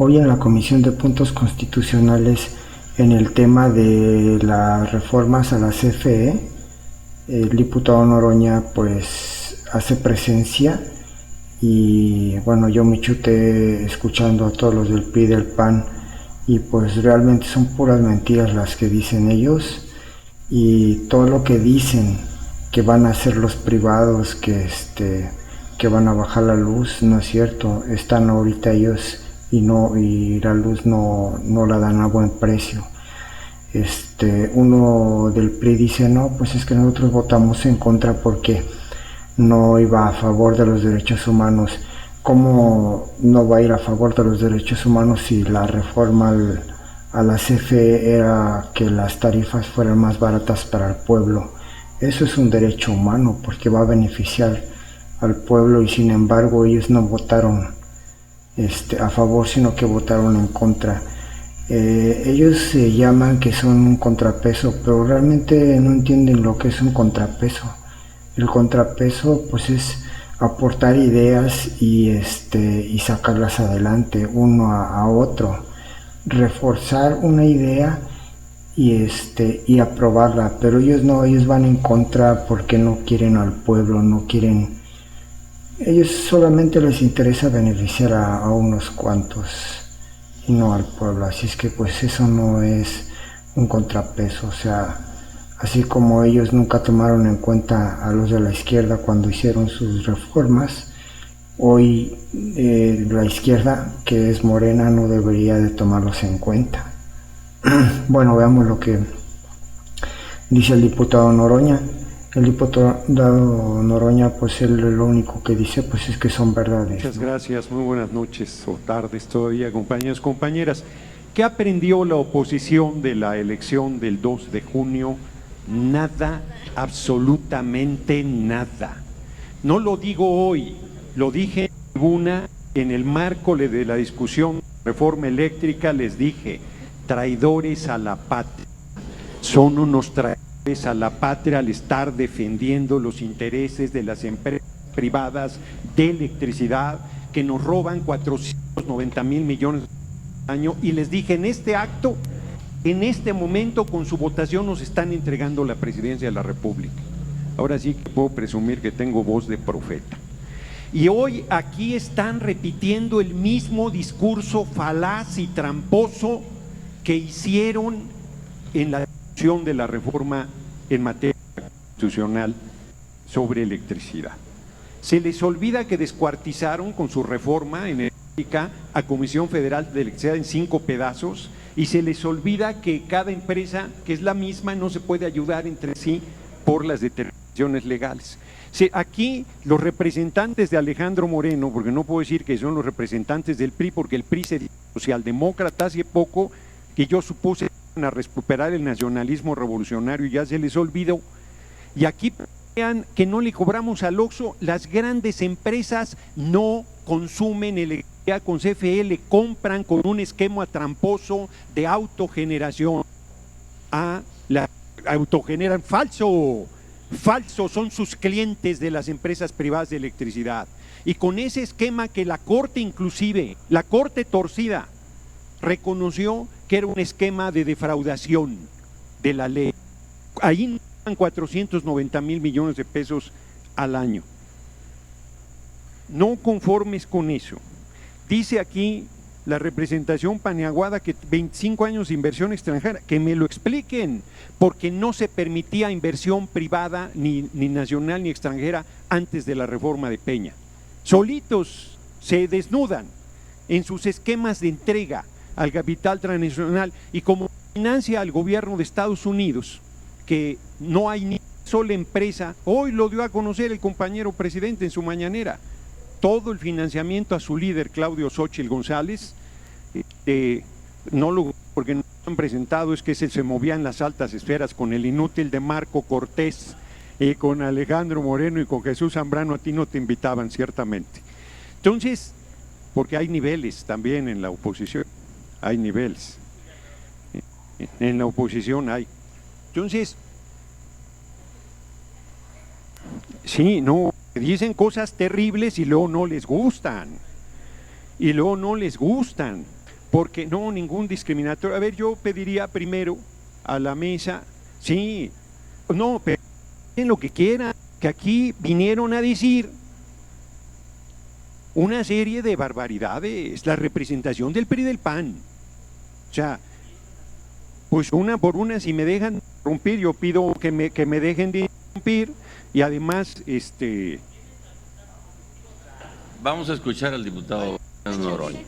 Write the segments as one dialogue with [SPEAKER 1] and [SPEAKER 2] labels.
[SPEAKER 1] Hoy en la Comisión de Puntos Constitucionales, en el tema de las reformas a la CFE, el diputado Noroña pues hace presencia y bueno, yo me chuté escuchando a todos los del PRI y del PAN y pues realmente son puras mentiras las que dicen ellos, y todo lo que dicen que van a hacer los privados, que van a bajar la luz, no es cierto. Están ahorita ellos y la luz no la dan a buen precio. Uno del PRI dice, no, pues es que nosotros votamos en contra porque no iba a favor de los derechos humanos. ¿Cómo no va a ir a favor de los derechos humanos si la reforma a la CFE era que las tarifas fueran más baratas para el pueblo? Eso es un derecho humano porque va a beneficiar al pueblo, y sin embargo ellos no votaron a favor, sino que votaron en contra. Ellos se llaman que son un contrapeso, pero realmente no entienden lo que es un contrapeso. El contrapeso pues es aportar ideas y sacarlas adelante uno a otro, reforzar una idea y aprobarla, pero ellos no, ellos van en contra porque no quieren al pueblo, no quieren. Ellos solamente les interesa beneficiar a unos cuantos y no al pueblo, así es que pues eso no es un contrapeso. O sea, así como ellos nunca tomaron en cuenta a los de la izquierda cuando hicieron sus reformas, hoy la izquierda, que es Morena, no debería de tomarlos en cuenta. Bueno, veamos lo que dice el diputado Noroña. El diputado Noroña, pues él lo único que dice pues es que son verdades.
[SPEAKER 2] Muchas gracias, muy buenas noches o tardes todavía, compañeros, compañeras. ¿Qué aprendió la oposición de la elección del 2 de junio? Nada, absolutamente nada. No lo digo hoy, lo dije en tribuna, en el marco de la discusión de reforma eléctrica, les dije, traidores a la patria. Son unos traidores a la patria al estar defendiendo los intereses de las empresas privadas de electricidad que nos roban 490,000 millones al año, y les dije, en este acto, en este momento, con su votación nos están entregando la presidencia de la República. Ahora sí que puedo presumir que tengo voz de profeta. Y hoy aquí están repitiendo el mismo discurso falaz y tramposo que hicieron en la discusión de la reforma en materia constitucional sobre electricidad. Se les olvida que descuartizaron con su reforma energética a Comisión Federal de Electricidad en 5 pedazos, y se les olvida que cada empresa, que es la misma, no se puede ayudar entre sí por las determinaciones legales. Aquí los representantes de Alejandro Moreno, porque no puedo decir que son los representantes del PRI, porque el PRI se dice socialdemócrata hace poco, que yo supuse a recuperar el nacionalismo revolucionario y ya se les olvidó. Y aquí vean que no le cobramos al Oxxo. Las grandes empresas no consumen electricidad con CFE, le compran con un esquema tramposo de autogeneración. La autogeneran falso, son sus clientes de las empresas privadas de electricidad. Y con ese esquema que la Corte, inclusive, la Corte torcida, reconoció que era un esquema de defraudación de la ley. Ahí no 490,000 millones de pesos al año. No conformes con eso, dice aquí la representación Paniaguada que 25 años de inversión extranjera, que me lo expliquen, porque no se permitía inversión privada ni nacional ni extranjera antes de la reforma de Peña. Solitos se desnudan en sus esquemas de entrega al capital transnacional, y como financia al gobierno de Estados Unidos, que no hay ni una sola empresa, hoy lo dio a conocer el compañero presidente en su mañanera, todo el financiamiento a su líder Claudio Xóchitl González, porque no lo han presentado, es que se movía en las altas esferas con el inútil de Marco Cortés, con Alejandro Moreno y con Jesús Zambrano. A ti no te invitaban ciertamente. Entonces, porque hay niveles también en la oposición, hay niveles, en la oposición hay. Entonces, sí, no, dicen cosas terribles y luego no les gustan, porque no, ningún discriminatorio. A ver, yo pediría primero a la mesa, sí, no, pero lo que quieran, que aquí vinieron a decir una serie de barbaridades, la representación del PRI y del PAN. O sea, pues una por una, si me dejan interrumpir, yo pido que me dejen de interrumpir, y además,
[SPEAKER 3] Vamos a escuchar al diputado Noroña.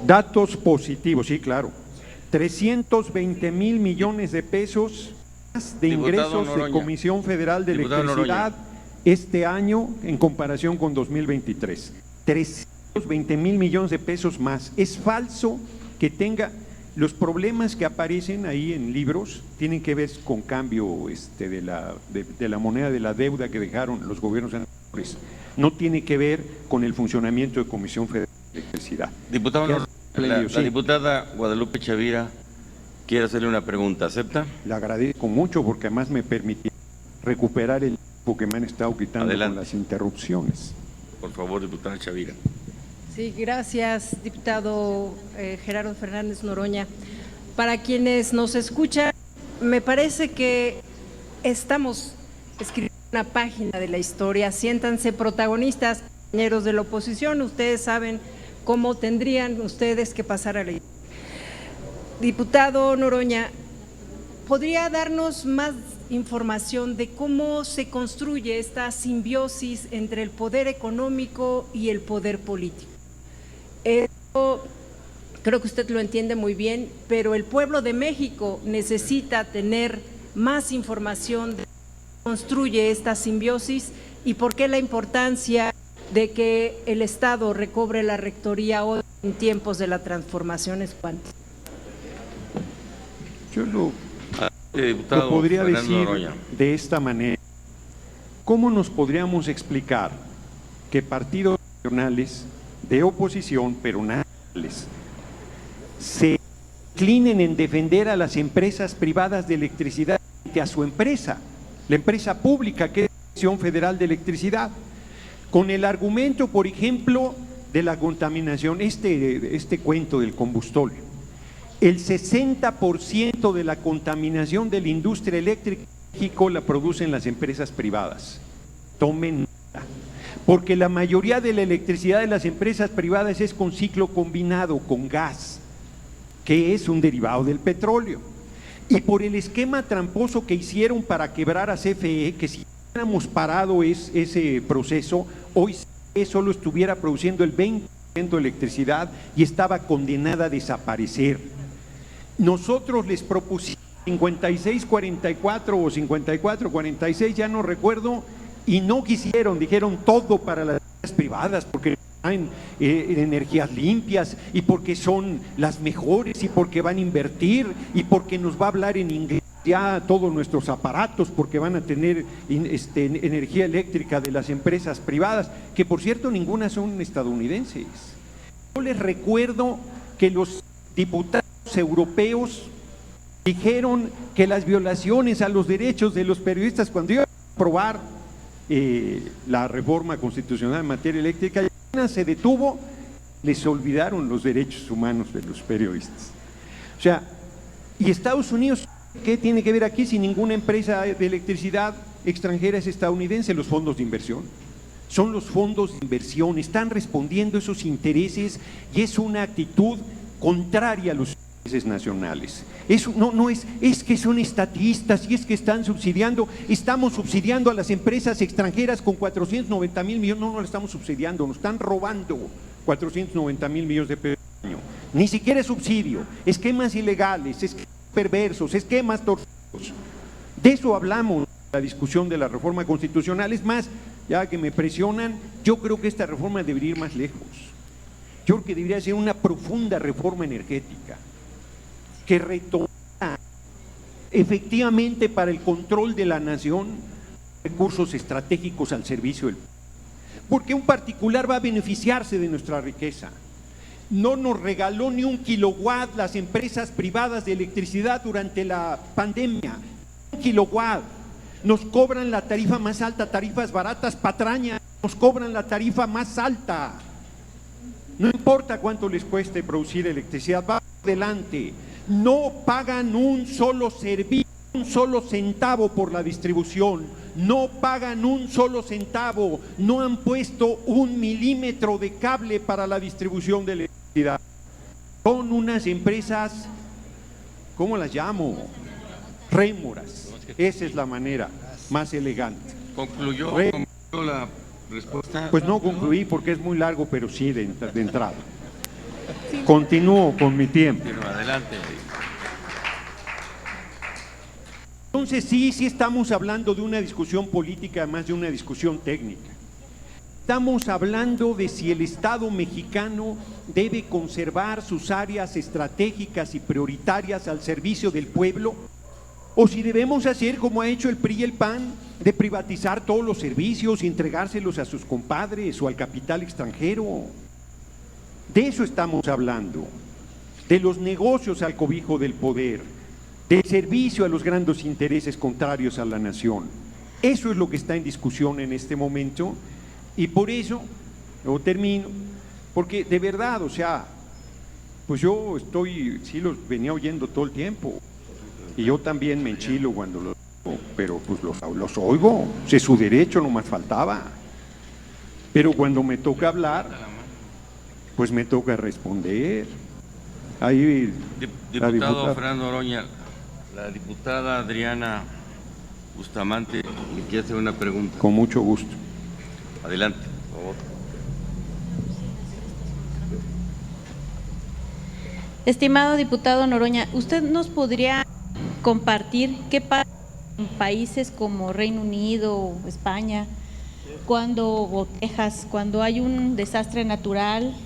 [SPEAKER 2] Datos positivos, sí, claro. 320,000 millones de pesos de ingresos de Comisión Federal de Electricidad este año en comparación con 2023. 320,000 millones de pesos más. Es falso que tenga los problemas que aparecen ahí en libros, tienen que ver con cambio de la moneda de la deuda que dejaron los gobiernos anteriores. No tiene que ver con el funcionamiento de Comisión Federal de Electricidad.
[SPEAKER 3] Diputado, la diputada Guadalupe Chavira quiere hacerle una pregunta, ¿acepta?
[SPEAKER 2] Le agradezco mucho porque además me permitió recuperar el tiempo que me han estado quitando. Adelante. Con las interrupciones.
[SPEAKER 3] Por favor, diputada Chavira.
[SPEAKER 4] Sí, gracias, diputado Gerardo Fernández Noroña. Para quienes nos escuchan, me parece que estamos escribiendo una página de la historia. Siéntanse protagonistas, compañeros de la oposición. Ustedes saben cómo tendrían ustedes que pasar a la historia. Diputado Noroña, ¿podría darnos más información de cómo se construye esta simbiosis entre el poder económico y el poder político? Eso creo que usted lo entiende muy bien, pero el pueblo de México necesita tener más información de cómo construye esta simbiosis y por qué la importancia de que el Estado recobre la rectoría hoy en tiempos de la transformación es cuánto.
[SPEAKER 2] Yo lo podría decir de esta manera. ¿Cómo nos podríamos explicar que partidos nacionales de oposición, pero nacionales, se inclinen en defender a las empresas privadas de electricidad frente a su empresa, la empresa pública que es la Comisión Federal de Electricidad, con el argumento, por ejemplo, de la contaminación, este cuento del combustóleo? El 60% de la contaminación de la industria eléctrica en México la producen las empresas privadas. Tomen nota, porque la mayoría de la electricidad de las empresas privadas es con ciclo combinado, con gas, que es un derivado del petróleo. Y por el esquema tramposo que hicieron para quebrar a CFE, que si hubiéramos parado ese proceso, hoy CFE solo estuviera produciendo el 20% de electricidad y estaba condenada a desaparecer. Nosotros les propusimos 56-44 o 54-46, ya no recuerdo, y no quisieron, dijeron todo para las empresas privadas porque traen energías limpias y porque son las mejores y porque van a invertir y porque nos va a hablar en inglés ya todos nuestros aparatos porque van a tener energía eléctrica de las empresas privadas, que por cierto ninguna son estadounidenses. Yo les recuerdo que los diputados europeos dijeron que las violaciones a los derechos de los periodistas, cuando iban a aprobar la reforma constitucional en materia eléctrica, ya se detuvo, les olvidaron los derechos humanos de los periodistas. O sea, y Estados Unidos, ¿qué tiene que ver aquí si ninguna empresa de electricidad extranjera es estadounidense? Los fondos de inversión. Son los fondos de inversión, están respondiendo a esos intereses y es una actitud contraria a los intereses nacionales. Eso no es que son estatistas y es que están subsidiando, estamos subsidiando a las empresas extranjeras con 490,000 millones, no lo estamos subsidiando, nos están robando 490,000 millones de pesos al año. Ni siquiera es subsidio, esquemas ilegales, esquemas perversos, esquemas torcidos. De eso hablamos en la discusión de la reforma constitucional. Es más, ya que me presionan, yo creo que esta reforma debería ir más lejos. Yo creo que debería ser una profunda reforma energética que retoma efectivamente para el control de la nación recursos estratégicos al servicio del pueblo. Porque un particular va a beneficiarse de nuestra riqueza. No nos regaló ni un kilowatt las empresas privadas de electricidad durante la pandemia. Un kilowatt. Nos cobran la tarifa más alta, tarifas baratas, patrañas, nos cobran la tarifa más alta. no importa cuánto les cueste producir electricidad, va adelante, no pagan un solo servicio, un solo centavo por la distribución, no pagan un solo centavo, no han puesto un milímetro de cable para la distribución de electricidad. Son unas empresas, ¿cómo las llamo? Rémoras. Esa es la manera más elegante.
[SPEAKER 3] ¿Concluyó la respuesta?
[SPEAKER 2] Pues no concluí porque es muy largo, pero sí de entrada. Continúo con mi tiempo.
[SPEAKER 3] Adelante.
[SPEAKER 2] Entonces sí estamos hablando de una discusión política más de una discusión técnica. Estamos hablando de si el Estado mexicano debe conservar sus áreas estratégicas y prioritarias al servicio del pueblo, o si debemos hacer como ha hecho el PRI y el PAN, de privatizar todos los servicios y entregárselos a sus compadres o al capital extranjero. De eso estamos hablando, de los negocios al cobijo del poder, del servicio a los grandes intereses contrarios a la nación. Eso es lo que está en discusión en este momento, y por eso, luego termino, porque de verdad, o sea, pues yo sí los venía oyendo todo el tiempo, y yo también me enchilo cuando los oigo, pero pues los oigo, es su derecho, no más faltaba, pero cuando me toca hablar, pues me toca responder. Ahí,
[SPEAKER 3] Diputado Fernando Noroña, la diputada Adriana Bustamante le quiere hacer una pregunta.
[SPEAKER 2] Con mucho gusto.
[SPEAKER 3] Adelante, por favor.
[SPEAKER 5] Estimado diputado Noroña, ¿usted nos podría compartir qué pasa en países como Reino Unido, España, o Texas, cuando hay un desastre natural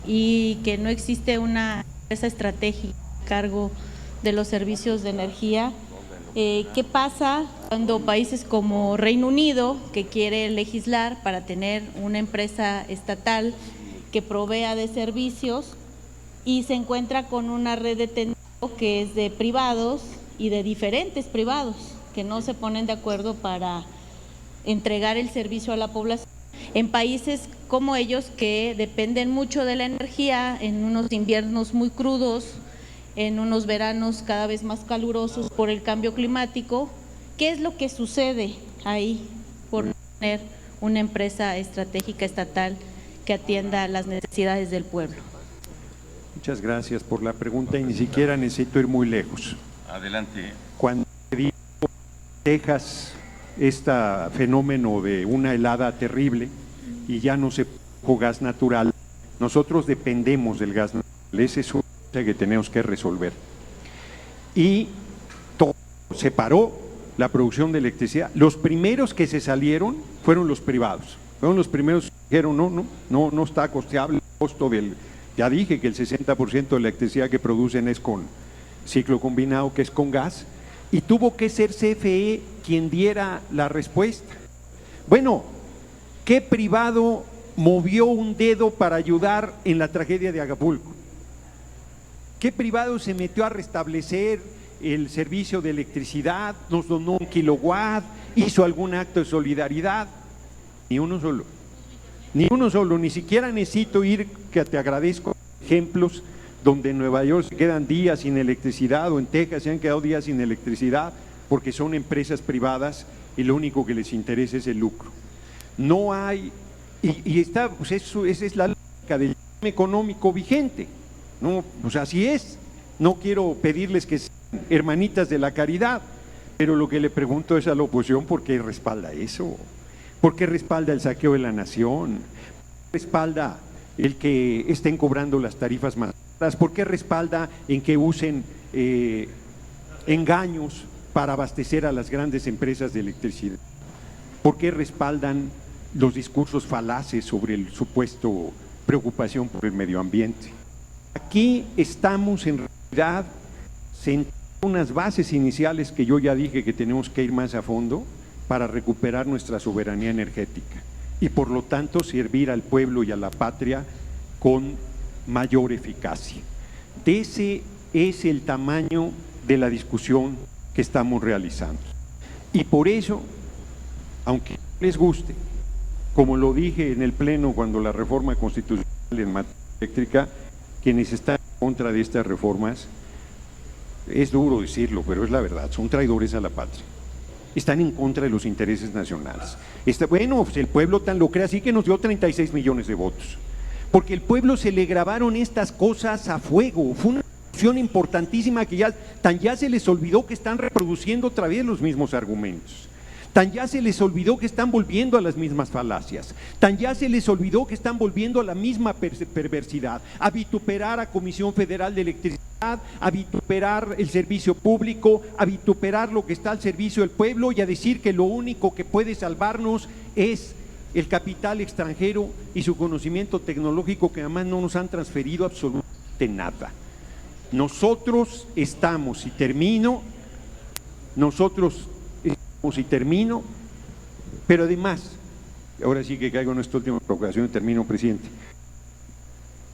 [SPEAKER 5] y que no existe una empresa estratégica a cargo de los servicios de energía? ¿Qué pasa cuando países como Reino Unido, que quiere legislar para tener una empresa estatal que provea de servicios y se encuentra con una red de tendido que es de privados y de diferentes privados que no se ponen de acuerdo para entregar el servicio a la población? En países como ellos, que dependen mucho de la energía, en unos inviernos muy crudos, en unos veranos cada vez más calurosos por el cambio climático, ¿qué es lo que sucede ahí por no tener una empresa estratégica estatal que atienda las necesidades del pueblo?
[SPEAKER 2] Muchas gracias por la pregunta y ni siquiera necesito ir muy lejos.
[SPEAKER 3] Adelante.
[SPEAKER 2] Cuando Texas este fenómeno de una helada terrible y ya no se produjo gas natural, nosotros dependemos del gas natural. Ese es un tema que tenemos que resolver. Y se paró la producción de electricidad. Los primeros que se salieron fueron los privados. Fueron los primeros que dijeron no está costeable el costo del… Ya dije que el 60% de la electricidad que producen es con ciclo combinado, que es con gas, y tuvo que ser CFE quien diera la respuesta. Bueno, ¿qué privado movió un dedo para ayudar en la tragedia de Acapulco? ¿Qué privado se metió a restablecer el servicio de electricidad, nos donó 1 kilowatt, hizo algún acto de solidaridad? Ni uno solo. Ni uno solo, ni siquiera necesito ir, que te agradezco, ejemplos donde en Nueva York se quedan días sin electricidad o en Texas se han quedado días sin electricidad porque son empresas privadas y lo único que les interesa es el lucro. No hay, y está, pues eso, esa es la lógica del sistema económico vigente, ¿no? Pues así es. No quiero pedirles que sean hermanitas de la caridad, pero lo que le pregunto es a la oposición, ¿por qué respalda eso? ¿Por qué respalda el saqueo de la nación? ¿Por qué respalda el que estén cobrando las tarifas más caras? ¿Por qué respalda en que usen engaños para abastecer a las grandes empresas de electricidad? ¿Por qué respaldan los discursos falaces sobre el supuesto preocupación por el medio ambiente? Aquí estamos en realidad sentando unas bases iniciales que yo ya dije que tenemos que ir más a fondo para recuperar nuestra soberanía energética y por lo tanto servir al pueblo y a la patria con mayor eficacia. Ese es el tamaño de la discusión que estamos realizando. Y por eso, aunque no les guste, como lo dije en el Pleno cuando la reforma constitucional en materia eléctrica, quienes están en contra de estas reformas, es duro decirlo, pero es la verdad, son traidores a la patria. Están en contra de los intereses nacionales. Bueno, pues el pueblo tan lo cree así que nos dio 36 millones de votos. Porque el pueblo se le grabaron estas cosas a fuego. Fue una discusión importantísima que ya se les olvidó que están reproduciendo otra vez los mismos argumentos. Tan ya se les olvidó que están volviendo a las mismas falacias, tan ya se les olvidó que están volviendo a la misma perversidad, a vituperar a Comisión Federal de Electricidad, a vituperar el servicio público, a vituperar lo que está al servicio del pueblo y a decir que lo único que puede salvarnos es el capital extranjero y su conocimiento tecnológico, que además no nos han transferido absolutamente nada. Nosotros estamos, y termino, pero además, ahora sí que caigo en esta última provocación y termino, presidente,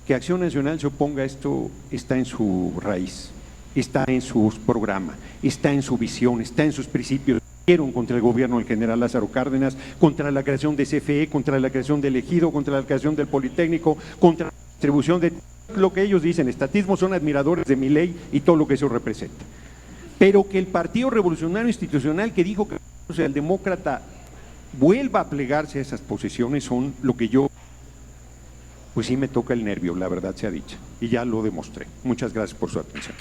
[SPEAKER 2] que Acción Nacional se oponga a esto está en su raíz, está en su programa, está en su visión, está en sus principios. Contra el gobierno del general Lázaro Cárdenas, contra la creación de CFE, contra la creación del Ejido, contra la creación del Politécnico, contra la distribución de lo que ellos dicen, estatismo, son admiradores de Milei y todo lo que eso representa. Pero que el Partido Revolucionario Institucional, que dijo que el socialdemócrata vuelva a plegarse a esas posiciones, son lo que yo, pues sí me toca el nervio, la verdad sea dicha, y ya lo demostré. Muchas gracias por su atención.